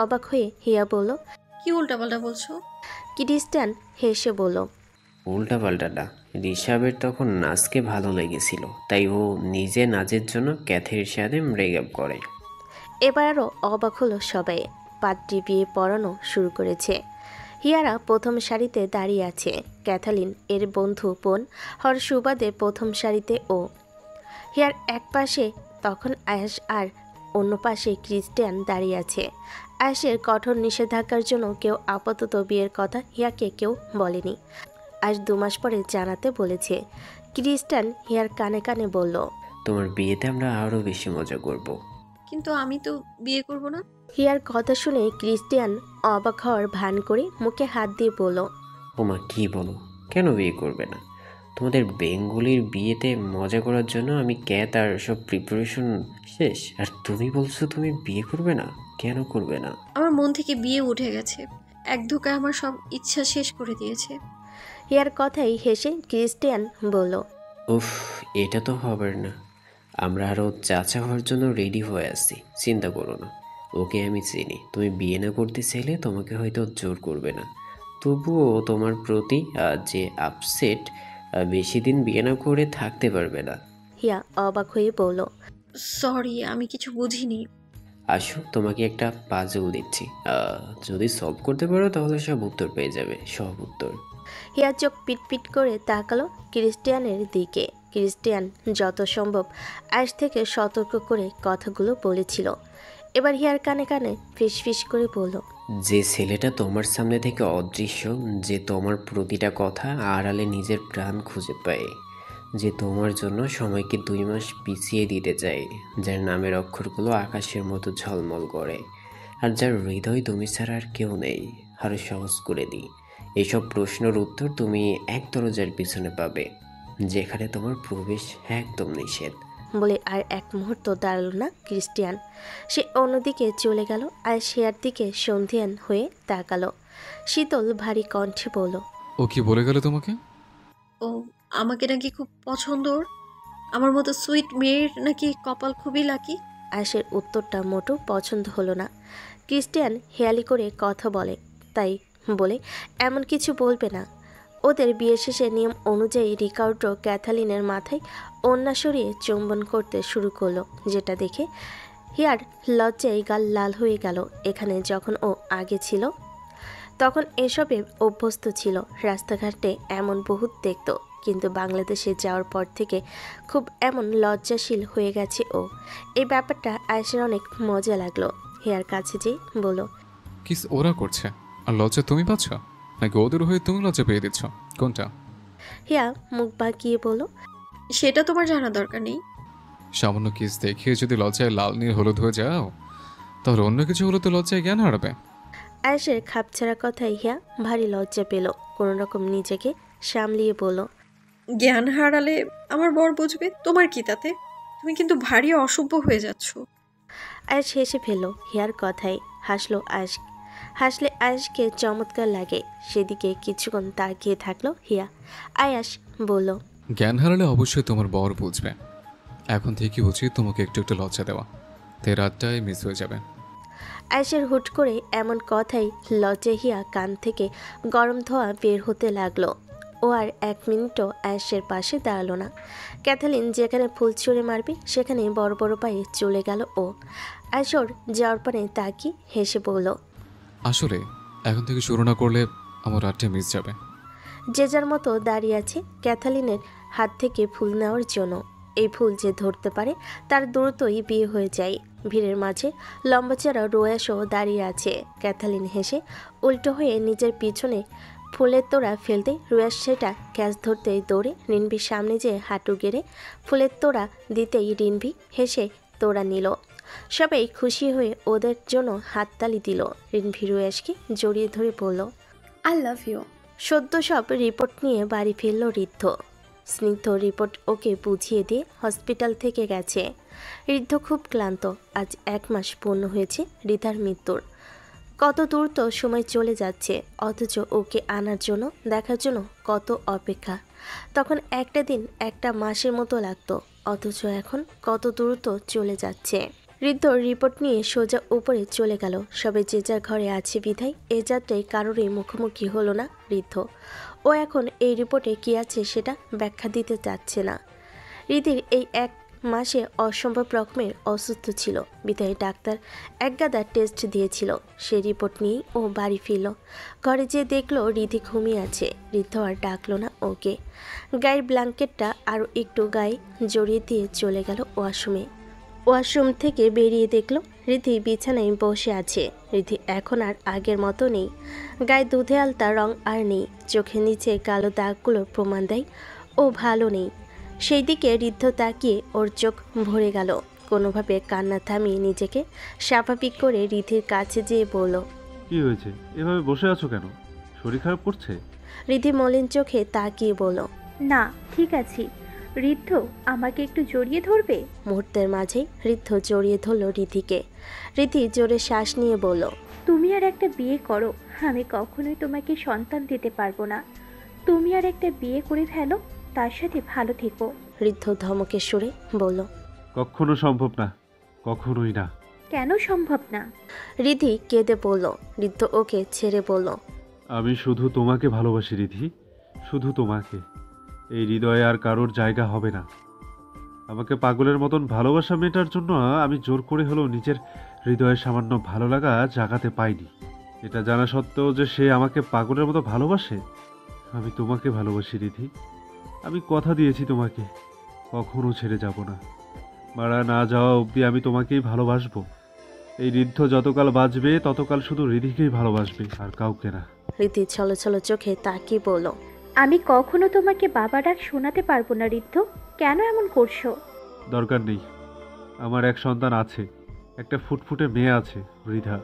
অবাক হয়ে হিয়া বলল, কি উল্টাপাল্টা বলছো? ক্রিস্টিয়ান হেসে বলল, উল্টা পাল্টা না, ঋষাবের তখন নাজকে ভালো লেগেছিল, তাই ও নিজে নাজের জন্য ক্যাথের সাথে ব্রেকআপ করে। এবার আরও অবাক হলো সবাই। পাত্রী বিয়ে পড়ানো শুরু করেছে। হিয়ারা প্রথম সারিতে দাঁড়িয়ে আছে। ক্যাথালিন এর বন্ধু বোন হর সুবাদে প্রথম সারিতে ও। হিয়ার এক পাশে তখন আয়াস আর অন্য পাশে ক্রিস্টিয়ান দাঁড়িয়ে আছে। আয়াসের কঠোর নিষেধাজ্ঞার জন্য কেউ আপাতত বিয়ের কথা হিয়াকে কেউ বলেনি। আজ 2 মাস পরে জানাতে বলেছে। ক্রিস্টিয়ান হিয়ার কানে কানে বলল, তোমার বিয়েতে আমরা আরো বেশি মজা করব। কিন্তু আমি তো বিয়ে করব না। হিয়ার কথা শুনে ক্রিস্টিয়ান অবাক হওয়ার ভান করে মুখে হাত দিয়ে বলল, ওমা কি বলো, কেন বিয়ে করবে না? তোমাদের বেঙ্গলির বিয়েতে মজা করার জন্য আমি ক্যাথ আর সব প্রিপারেশন শেষ, আর তুমি বলছো তুমি বিয়ে করবে না? কেন করবে না? আমার মন থেকে বিয়ে উঠে গেছে, এক ধোকায় আমার সব ইচ্ছা শেষ করে দিয়েছে। হিয়ার কথাই হেসে ক্রিস্টিয়ান বলল, উফ, এটা তো হবে না। আমরা আরও চাচা হওয়ার জন্য রেডি হয়ে আসছি, চিন্তা করো না। ওকে আমি চিনি, তুমি বিয়ে না করতে চাইলে তোমাকে হয়তো জোর করবে না, তবুও তোমার প্রতি যে আপসেট, বেশি দিন বিয়ে না করে থাকতে পারবে না। হিয়া অবাক হয়ে বলল, সরি, আমি কিছু বুঝিনি। আসো, তোমাকে একটা পাজল দিচ্ছি, যদি সলভ করতে পারো তাহলে সব উত্তর পেয়ে যাবে, সব উত্তর। হিয়া চোখ পিটপিট করে তাকালো ক্রিস্টিয়ানের দিকে। ক্রিস্টিয়ান যত সম্ভব আজ থেকে সতর্ক করে কথাগুলো বলেছিল। এবার হিয়ার কানে কানে ফিসফিস করে বলল, যে ছেলেটা তোমার সামনে থেকে অদৃশ্য, যে তোমার প্রতিটা কথা আড়ালে নিজের প্রাণ খুঁজে পায়, যে তোমার জন্য সময়কে 2 মাস পিছিয়ে দিতে চায়, যার নামের অক্ষরগুলো আকাশের মতো ঝলমল করে, আর যার হৃদয় তুমি ছাড়া আর কেউ নেই। আরও সহজ করে দিই, এইসব প্রশ্নের উত্তর তুমি এক দরজার পিছনে পাবে, যেখানে তোমার প্রবেশ একদম নিষেধ। বলে আর এক মুহূর্ত দাঁড়ালো না ক্রিস্টিয়ান। সে অন্যদিকে চলে গেল আর হিয়ার দিকে সন্ধিয়ান হয়ে তাকালো। শীতল ভারী কণ্ঠে বলল, ও কি বলে গেল তোমাকে? ও আমাকে নাকি খুব পছন্দ, ওর আমার মতো সুইট মেয়ের নাকি কপাল খুবই লাকি। আয়েশের উত্তরটা মোটেও পছন্দ হলো না। ক্রিস্টিয়ান হেয়ালি করে কথা বলে, তাই বলে এমন কিছু বলবে না। ওদের বিয়ে শেষে নিয়ম অনুযায়ী রিকার্ডো ক্যাথালিনের মাথায় ওড়না সরিয়ে চুম্বন করতে শুরু করলো, যেটা দেখে হিয়ার লজ্জায় গাল লাল হয়ে গেল। এখানে যখন ও আগে ছিল তখন এসবে অভ্যস্ত ছিল, রাস্তাঘাটে এমন বহুত দেখত, কিন্তু বাংলাদেশে যাওয়ার পর থেকে খুব এমন লজ্জাশীল হয়ে গেছে ও। এই ব্যাপারটা আয়েশের অনেক মজা লাগলো। হিয়ার কাছে যে বলল, কিস ওরা করছে আর লজ্জা তুমি পাচ্ছ, নাকি ওদের হয়ে তুমি লজ্জা পেয়ে দিচ্ছ, কোনটা? হিয়া মুখ বাঁকিয়ে বলল, সেটা তোমার জানা দরকার নেই। সামান্য কিস দেখিয়ে যদি লজ্জায় লাল নীল হলুদ হয়ে যাও, তাহলে অন্য কিছু হলে তো লজ্জায় জ্ঞান হারাবে। আয়েশের খাপছাড়া কথায় হিয়া ভারী লজ্জা পেল। কোনো রকম নিজেকে সামলিয়ে বলল, জ্ঞান হারালে আমার বর বুঝবে, তোমার কি তাতে? তুমি কিন্তু ভারী অসভ্য হয়ে যাচ্ছ। আয়েশ হেসে ফেলল হিয়ার কথায়। হাসলো আয়েশ। হাসলে আয়েশকে চমৎকার লাগে। সেদিকে কিছুক্ষণ তাকিয়ে থাকলো হিয়া। আয়াস বলল, জ্ঞান হারালে অবশ্যই তোমার বর বুঝবে। এখন থেকে উচিত তোমাকে একটু একটু লজ্জা দেওয়া, তে রাতটাই মিস হয়ে যাবে। আয়েশের হুট করে এমন কথাই লজ্জে হিয়া কান থেকে গরম ধোঁয়া বের হতে লাগলো। ও আর 1 মিনিটও আয়েশের পাশে দাঁড়ালো না। ক্যাথালিন যেখানে ফুল ছুঁড়ে মারবে সেখানে বড় বড় পায়ে চলে গেল ও। আয়েশর যাওয়ার পরে তাকি হেসে বলল, আসলে এখন থেকে শুরু না করলে আমার রাতটা মিস যাবে। যে যার মতো দাঁড়িয়ে আছে ক্যাথালিনের হাত থেকে ফুল নেওয়ার জন্য। এই ফুল যে ধরতে পারে তার দ্রুতই বিয়ে হয়ে যায়। ভিড়ের মাঝে লম্বাচড়া রোয়াসও দাঁড়িয়ে আছে। ক্যাথালিন হেসে উল্টো হয়ে নিজের পিছনে ফুলের তোড়া ফেলতে রোয়াস সেটা ক্যাচ ধরতেই দৌড়ে রিনভির সামনে যেয়ে হাঁটু গেড়ে ফুলের তোড়া দিতেই রিনভি হেসে তোড়া নিল। সবাই খুশি হয়ে ওদের জন্য হাততালি দিল। রিনভি রোয়াসকে জড়িয়ে ধরে বলল, আই লাভ ইউ। সদ্য সব রিপোর্ট নিয়ে বাড়ি ফিরল ঋদ্ধ। স্নিগ্ধ রিপোর্ট ওকে বুঝিয়ে দিয়ে হসপিটাল থেকে গেছে। ঋদ্ধ খুব ক্লান্ত। আজ 1 মাস পূর্ণ হয়েছে রিধার মৃত্যুর। কত দ্রুত সময় চলে যাচ্ছে, অথচ ওকে আনার জন্য দেখার জন্য কত অপেক্ষা। তখন একটা দিন একটা মাসের মতো লাগতো, অথচ এখন কত দ্রুত চলে যাচ্ছে। ঋদ্ধ রিপোর্ট নিয়ে সোজা উপরে চলে গেল। সবে যে যার ঘরে আছে বিধায় এ যাত্রায় কারোরই মুখোমুখি হলো না ঋদ্ধ। ও এখন এই রিপোর্টে কী আছে সেটা ব্যাখ্যা দিতে চাচ্ছে না। রিধির এই 1 মাসে অসম্ভব রকমের অসুস্থ ছিল বিধায় ডাক্তার একগাদা টেস্ট দিয়েছিল। সেই রিপোর্ট নিয়েই ও বাড়ি ফিরল। ঘরে যেয়ে দেখলো রিধি ঘুমিয়ে আছে। ঋদ্ধ আর ডাকলো না ওকে। গায়ের ব্ল্যাঙ্কেটটা আরও একটু গায়ে জড়িয়ে দিয়ে চলে গেল ওয়াশরুমে। ওয়াশরুম থেকে বেরিয়ে দেখলো রিধি বিছানায় বসে আছে। রিধি এখন আর আগের মতো নেই। গায়ে দুধে আলতা রং আর নেই। চোখের নিচে কালো দাগগুলোর প্রমাণ দেয় ও ভালো নেই। সেই দিকে ঋদ্ধ তাকিয়ে ওর চোখ ভরে গেল। কোনোভাবে কান্না থামিয়ে নিজেকে স্বাভাবিক করে রিধির কাছে যেয়ে বলল, কি হয়েছে? এভাবে বসে আছো কেন? শরীর খারাপ করছে? রিধি মলিন চোখে তাকিয়ে বলল, না, ঠিক আছি। ঋদ্ধ, আমাকে একটু জড়িয়ে ধরবে? মুহূর্তের মাঝেই ঋদ্ধ জড়িয়ে ধরল রিধিকে। রিধি জোরে শ্বাস নিয়ে বলল, তুমি আর একটা বিয়ে করো, আমি কখনোই তোমাকে সন্তান দিতে পারবো না। তুমি আর একটা বিয়ে করে ফেলো, তার সাথে ভালো থেকো। ঋদ্ধ ধমকে সুরে বলল, কখনো সম্ভব না, কখনোই না। কেন সম্ভব না? রিধি কেঁদে বলল। ঋদ্ধ ওকে ছেড়ে বলল, আমি শুধু তোমাকে ভালোবাসি রিধি, শুধু তোমাকে। এই হৃদয়ে আর কারোর জায়গা হবে না। আমাকে পাগলের মতন ভালোবাসা মেটার জন্য আমি জোর করে হলেও নিজের হৃদয়ে সামান্য ভালো লাগা জাগাতে পাইনি। এটা জানা সত্ত্বেও যে সে আমাকে পাগলের মতো ভালোবাসে। আমি তোমাকে ভালোবাসি রিধি। আমি কথা দিয়েছি তোমাকে, কখনো ছেড়ে যাব না। মারা না যাওয়া অবধি আমি তোমাকেই ভালোবাসবো। এই ঋদ্ধ যতকাল বাঁচবে ততকাল শুধু রিধিকেই ভালোবাসবে, আর কাউকে না। রিধি ছলছল চোখে তাকিয়ে বলল, আমি কখনো তোমাকে বাবা ডাক শোনাতে পারবো না ঋদ্ধ। কেন এমন করছো? দরকার নেই। আমার এক সন্তান আছে, একটা ফুটফুটে মেয়ে আছে, রিধা।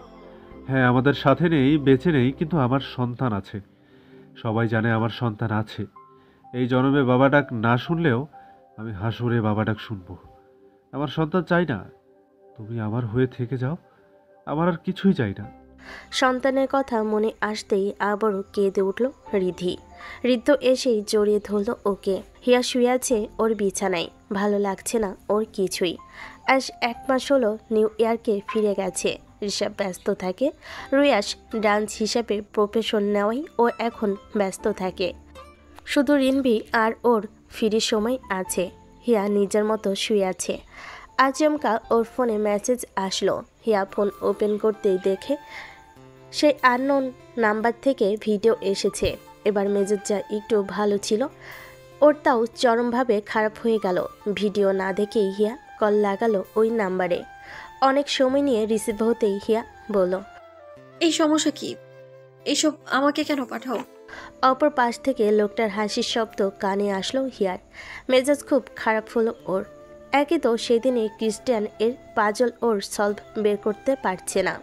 হ্যাঁ, আমাদের সাথে নেই, বেঁচে নেই, কিন্তু আমার সন্তান আছে। সবাই জানে আমার সন্তান আছে। এই জন্মে বাবা ডাক না শুনলেও আমি হাসুরে বাবা ডাক শুনবো। আমার সন্তান চাই না, তুমি আমার হয়ে থেকে যাও। আমার আর কিছুই চাই না। সন্তানের কথা মনে আসতেই আবারও কেঁদে উঠল রিধি। ঋদ্ধ এসেই জড়িয়ে ধরল ওকে। হিয়া শুয়ে আছে ওর বিছানায়। ভালো লাগছে না ওর কিছুই। আজ 1 মাস হলো নিউ ইয়র্কে ফিরে গেছে। ঋষভ ব্যস্ত থাকে। রুয়াস ডান্স হিসাবে প্রফেশন নেওয়াই ও এখন ব্যস্ত থাকে। শুধু রিনভি আর ওর ফ্রি সময় আছে। হিয়া নিজের মতো শুয়ে আছে। আচমকা ওর ফোনে মেসেজ আসলো। হিয়া ফোন ওপেন করতেই দেখে সেই আননোন নাম্বার থেকে ভিডিও এসেছে। এবার মেজাজটা একটু ভালো ছিল ওর, তাও চরমভাবে খারাপ হয়ে গেল। ভিডিও না দেখেই হিয়া কল লাগালো ওই নাম্বারে। অনেক সময় নিয়ে রিসিভ হতেই হিয়া বলল, এই সমস্যা কি? এইসব আমাকে কেন পাঠাও? অপর পাশ থেকে লোকটার হাসির শব্দ কানে আসলো হিয়ার। মেজাজ খুব খারাপ হলো ওর। একে তো সেদিনে ক্রিস্টিয়ান এর পাজল ওর সলভ বের করতে পারছে না,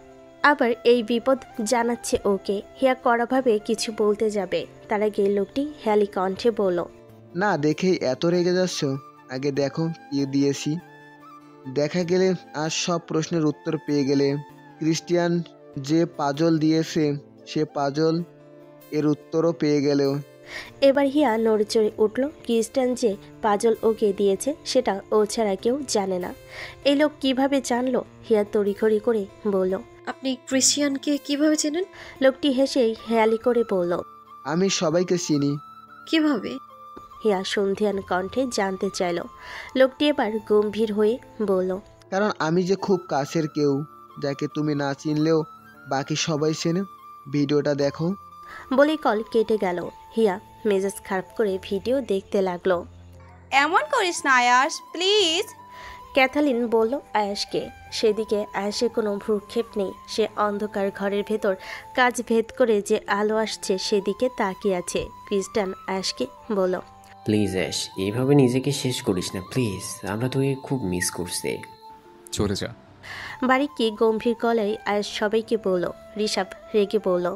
আবার এই বিপদ জানাচ্ছে ওকে। হিয়া কড়াভাবে কিছু বলতে যাবে, তার আগে লোকটি হেয়ালি কণ্ঠে বলল, না দেখেই এত রেগে যাচ্ছ? আগে দেখো কি দিয়েছি। দেখা গেলে আজ সব প্রশ্নের উত্তর পেয়ে গেলে। ক্রিস্টিয়ান যে পাজল দিয়েছে সে পাজল এর উত্তরও পেয়ে গেল। এবার হিয়া নড়েচড়ে উঠল। ক্রিস্টিয়ান যে পাজল ওকে দিয়েছে সেটা ও ছাড়া কেউ জানে না। এই লোক কিভাবে জানলো? হিয়া তড়িঘড়ি করে বলল, আপনি ক্রিস্টিয়ানকে কিভাবে চেনেন? লোকটি হেসে হেয়ালি করে বলল, আমি সবাইকে চিনি। কিভাবে? হিয়া সন্ধিয়ান কণ্ঠে জানতে চাইল। লোকটি এবার গম্ভীর হয়ে বলল, কারণ আমি যে খুব কাছের কেউ, যাকে তুমি না চিনলেও বাকি সবাই চেনে। ভিডিওটা দেখো। বলেই কল কেটে গেল। হিয়া মেজাজ খারাপ করে ভিডিও দেখতে লাগলো। এমন করিস না আয়াস, প্লিজ। ক্যাথালিন বলল আয়াসকে। সেদিকে আয়াসের কোনো ভ্রুক্ষেপ নেই। সে অন্ধকার ঘরের ভেতর কাজ ভেদ করে যে আলো আসছে সেদিকে তাকিয়ে আছে। ক্রিস্টিয়ান আয়াসকে বলল, প্লিজ অ্যাশ, এইভাবে নিজেকে শেষ করিস না প্লিজ, আমরা তোকে খুব মিস করছি। চলে যা। বাড়িকে গম্ভীর গলায় আয়াস সবাইকে বলল। ঋষভ রেগে বলল,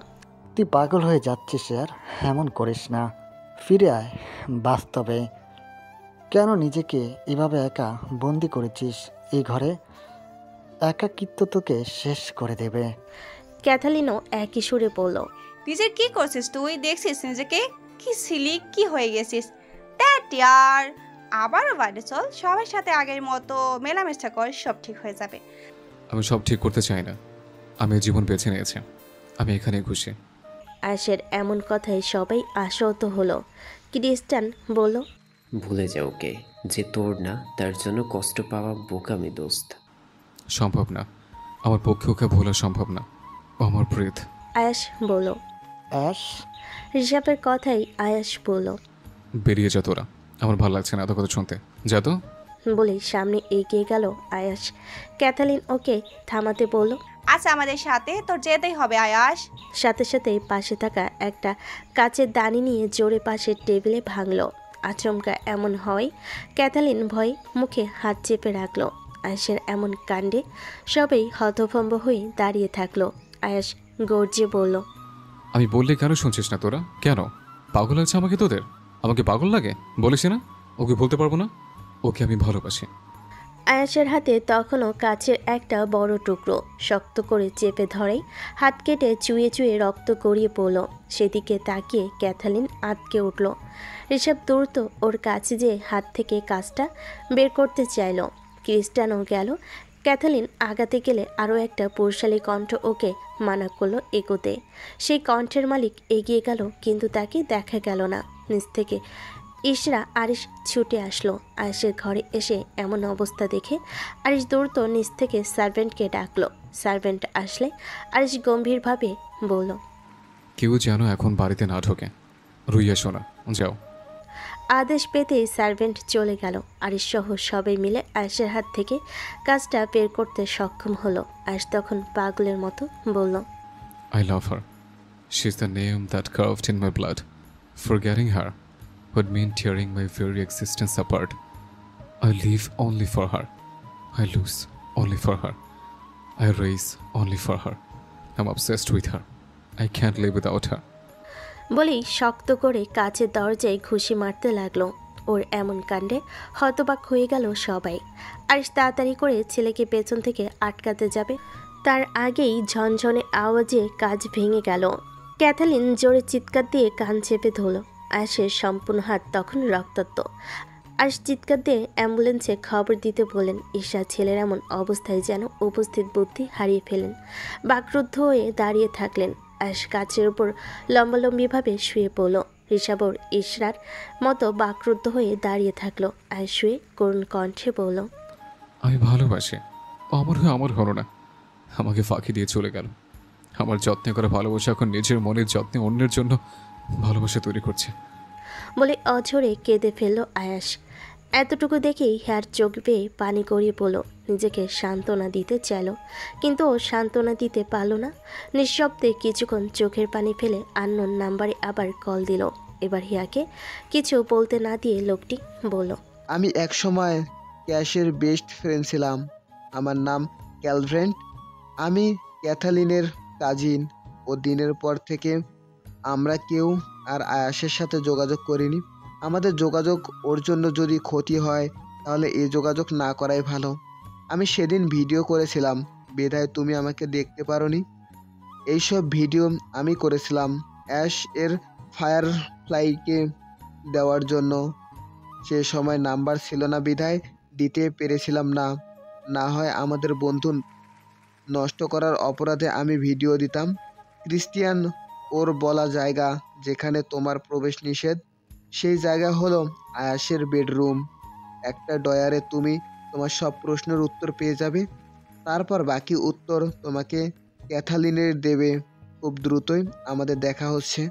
তুই পাগল হয়ে যাচ্ছিস আর, এমন করিস না, ফিরে আয় বাস্তবে। কেন নিজেকে এভাবে একা বন্দি করেছিস এই ঘরে? একাকিত্ব তোকে শেষ করে দেবে। ক্যাথালিনও একই সুরে বলল, নিজের কি করছিস তুই? দেখছিস নিজেকে কি সিলি কি হয়ে গেছিস? দ্যাট ইয়ার, আবারও বাইরে চল, সবার সাথে আগের মতো মেলামেশা কর, সব ঠিক হয়ে যাবে। আমি সব ঠিক করতে চাই না, আমি জীবন বেছে নিয়েছি, আমি এখানে খুশি। আয়েশের এমন কথায় সবাই আশাহত হলো। ক্রিস্টিয়ান বলল, ভুলে যাও ওকে, যে তোর না তার জন্য কষ্ট পাওয়া বোকামি দোস্ত। সম্ভব না, আমার পক্ষে ওকে ভোলা সম্ভব না, ও আমার প্রীত। আয়াস বলল। আয়াস? ঋষভের কথাই আয়াস বলল, বেরিয়ে যা তোরা, আমার ভালো লাগছে না এত কথা শুনতে, যা তো। বলে সামনে এগিয়ে গেল আয়াস। ক্যাথালিন ওকে থামাতে বলল, আচ্ছা আমাদের সাথে তোর যেতেই হবে আয়াস। সাথে সাথে পাশে থাকা একটা কাচের দানি নিয়ে জোরে পাশের টেবিলে ভাঙলো। আচমকা এমন হয় ক্যাথালিন ভয়ে মুখে হাত চেপে রাখলো। আয়াসের এমন কাণ্ডে সবাই হতভম্ব হয়ে দাঁড়িয়ে থাকলো। আয়াস গর্জে বলল, আমি বললে কেন শুনছিস না তোরা? কেন পাগল লাগছে আমাকে তোদের? আমাকে পাগল লাগে বলেছি না? ওকে বলতে পারবো না? ওকে আমি ভালোবাসি। আয়াসের হাতে তখনও কাচের একটা বড় টুকরো। শক্ত করে চেপে ধরেই হাত কেটে চুয়ে চুয়ে রক্ত গড়িয়ে পড়ল। সেদিকে তাকিয়ে ক্যাথালিন আটকে উঠল। ঋষভ দ্রুত ওর কাছে যেয়ে হাত থেকে কাজটা বের করতে চাইল। ক্রিস্টিয়ানও গেল। ক্যাথালিন আগাতে গেলে আরও একটা পুরুষালী কণ্ঠ ওকে মানা করলো এগোতে। সেই কণ্ঠের মালিক এগিয়ে গেল, কিন্তু তাকে দেখা গেল না। নিচ থেকে ইশরা আরিশ ছুটে আসলো। আরিশের ঘরে এসে এমন অবস্থা দেখে আরিশ দ্রুত নিচ থেকে সার্ভেন্টকে ডাকলো। সার্ভেন্ট আসলে আরিশ গম্ভীরভাবে বলল, কেউ যেন এখন বাড়িতে না ঢোকে। রুইয়া শোনা, যাও। আদেশ পেতেই সার্ভেন্ট চলে গেল। আরিশ সহ সবাই মিলে আয়েশের হাত থেকে কাজটা বের করতে সক্ষম হলো। আয়েশ তখন পাগলের মতো বলল, I love her. She's the name that carved in my blood. Forgetting her would mean tearing my very existence apart. I live only for her. I lose only for her. I raise only for her. I'm obsessed with her. I can't live without her. বলেই শক্ত করে কাচের দরজায় ঘুষি মারতে লাগলো। ওর এমন কাণ্ডে হতবাক হয়ে গেল সবাই। আরিশ তাড়াতাড়ি করে ছেলেকে পেছন থেকে আটকাতে যাবে, তার আগেই ঝনঝনে আওয়াজে কাজ ভেঙে গেল। ক্যাথালিন জোরে চিৎকার দিয়ে কান চেপে ধরল। আয়েশের সম্পূর্ণ হাত তখন রক্তাক্ত। আয়েশ চিৎকার দিয়ে অ্যাম্বুলেন্সে খবর দিতে বলেন। ঈশা ছেলের এমন অবস্থায় যেন উপস্থিত বুদ্ধি হারিয়ে ফেলেন। বাকরুদ্ধ হয়ে দাঁড়িয়ে থাকলেন। আয়েশ কাচের উপর লম্বালম্বিভাবে শুয়ে পড়ল। ঋষাবর ইশরার মতো বাকরুদ্ধ হয়ে দাঁড়িয়ে থাকলো। আয়েশ শুয়ে করুণ কণ্ঠে বলল, আমি ভালোবাসি, আমার হয়ে আমার হলো না, আমাকে ফাঁকি দিয়ে চলে গেল। আমার যত্নে করা ভালোবাসা এখন নিজের মনের যত্নে অন্যের জন্য ভালোবাসা তৈরি করছে। বলে অঝরে কেঁদে ফেলল আয়াস। এতটুকু দেখেই হিয়ার চোখ বেয়ে পানি গড়িয়ে পড়ল। নিজেকে সান্ত্বনা দিতে চাইল, কিন্তু ও সান্ত্বনা দিতে পারল না। নিঃশব্দে কিছুক্ষণ চোখের পানি ফেলে আননোন নাম্বারে আবার কল দিল। এবার হিয়াকে কিছু বলতে না দিয়ে লোকটি বলল, আমি একসময় ক্যাশের বেস্ট ফ্রেন্ড ছিলাম। আমার নাম ক্যালভেন্ট। আমি ক্যাথালিনের কাজিন। ও দিনের পর থেকে আমরা কেউ আর আয়াসের সাথে যোগাযোগ করিনি। আমাদের যোগাযোগ ওর জন্য যদি ক্ষতি হয় তাহলে এই যোগাযোগ না করাই ভালো। আমি সেদিন ভিডিও করেছিলাম, বিধায় তুমি আমাকে দেখতে পারোনি। এইসব ভিডিও আমি করেছিলাম অ্যাশ এর ফায়ারফ্লাইকে দেওয়ার জন্য। সে সময় নাম্বার ছিল না বিধায় দিতে পেরেছিলাম না। না হয় আমাদের বন্ধু নষ্ট করার অপরাধে আমি ভিডিও দিতাম। ক্রিস্টিয়ান ওর বলা জায়গা যেখানে তোমার প্রবেশ নিষেধ, সেই জায়গা হলো আয়াসের বেডরুম। একটা ডয়ারে তুমি তোমার সব প্রশ্নের উত্তর পেয়ে যাবে। তারপর বাকি উত্তর তোমাকে ক্যাথালিনের দেবে। খুব দ্রুতই আমাদের দেখা হচ্ছে।